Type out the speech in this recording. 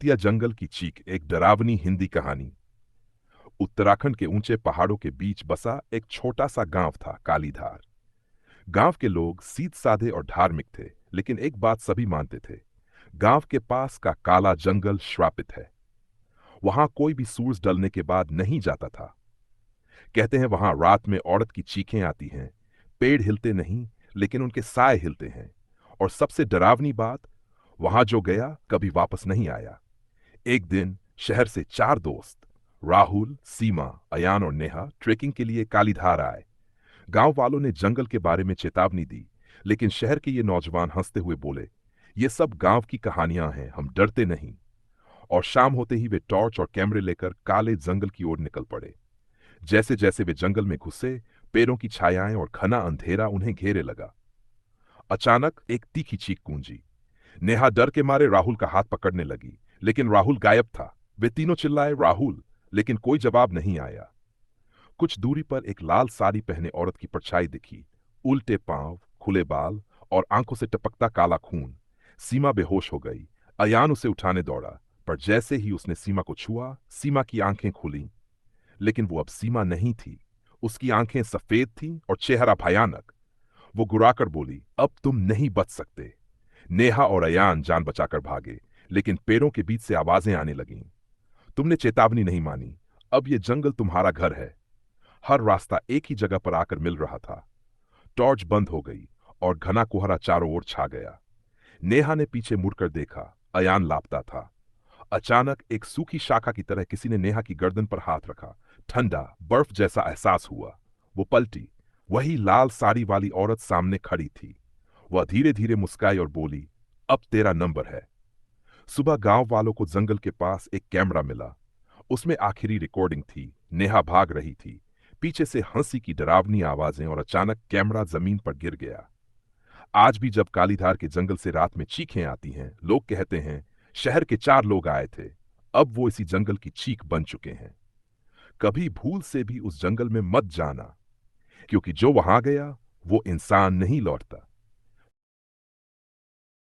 भूतिया जंगल की चीख, एक डरावनी हिंदी कहानी। उत्तराखंड के ऊंचे पहाड़ों के बीच बसा एक छोटा सा गांव था, कालीधार। गांव के लोग सीधे साधे और धार्मिक थे, लेकिन एक बात सभी मानते थे। गांव के पास का काला जंगल श्रापित है। वहां कोई भी सूरज ढलने के बाद नहीं जाता था। कहते हैं वहां रात में औरत की चीखें आती हैं। पेड़ हिलते नहीं, लेकिन उनके साए हिलते हैं। और सबसे डरावनी बात, वहां जो गया कभी वापस नहीं आया। एक दिन शहर से चार दोस्त, राहुल, सीमा, अयान और नेहा, ट्रेकिंग के लिए कालीधार आए। गांव वालों ने जंगल के बारे में चेतावनी दी, लेकिन शहर के ये नौजवान हंसते हुए बोले, ये सब गांव की कहानियां हैं, हम डरते नहीं। और शाम होते ही वे टॉर्च और कैमरे लेकर काले जंगल की ओर निकल पड़े। जैसे जैसे वे जंगल में घुसे, पेड़ों की छायाएं और घना अंधेरा उन्हें घेरे लगा। अचानक एक तीखी चीख गूंजी। नेहा डर के मारे राहुल का हाथ पकड़ने लगी, लेकिन राहुल गायब था। वे तीनों चिल्लाए, राहुल, लेकिन कोई जवाब नहीं आया। कुछ दूरी पर एक लाल साड़ी पहने औरत की परछाई दिखी। उल्टे पांव, खुले बाल और आंखों से टपकता काला खून। सीमा बेहोश हो गई। अयान उसे उठाने दौड़ा, पर जैसे ही उसने सीमा को छुआ, सीमा की आंखें खुली। लेकिन वो अब सीमा नहीं थी। उसकी आंखें सफेद थीं और चेहरा भयानक। वो गुर्राकर बोली, अब तुम नहीं बच सकते। नेहा और अयान जान बचाकर भागे, लेकिन पेड़ों के बीच से आवाजें आने लगीं। तुमने चेतावनी नहीं मानी, अब ये जंगल तुम्हारा घर है। हर रास्ता एक ही जगह पर आकर मिल रहा था। टॉर्च बंद हो गई और घना कोहरा चारों ओर छा गया। नेहा ने पीछे मुड़कर देखा, अयान लापता था। अचानक एक सूखी शाखा की तरह किसी ने नेहा की गर्दन पर हाथ रखा। ठंडा बर्फ जैसा एहसास हुआ। वो पलटी। वही लाल साड़ी वाली औरत सामने खड़ी थी। वह धीरे धीरे मुस्काई और बोली, अब तेरा नंबर है। सुबह गांव वालों को जंगल के पास एक कैमरा मिला। उसमें आखिरी रिकॉर्डिंग थी। नेहा भाग रही थी। पीछे से हंसी की डरावनी आवाजें और अचानक कैमरा जमीन पर गिर गया। आज भी जब कालीधार के जंगल से रात में चीखें आती हैं, लोग कहते हैं, शहर के चार लोग आए थे। अब वो इसी जंगल की चीख बन चुके हैं। कभी भूल से भी उस जंगल में मत जाना, क्योंकि जो वहां गया वो इंसान नहीं लौटता।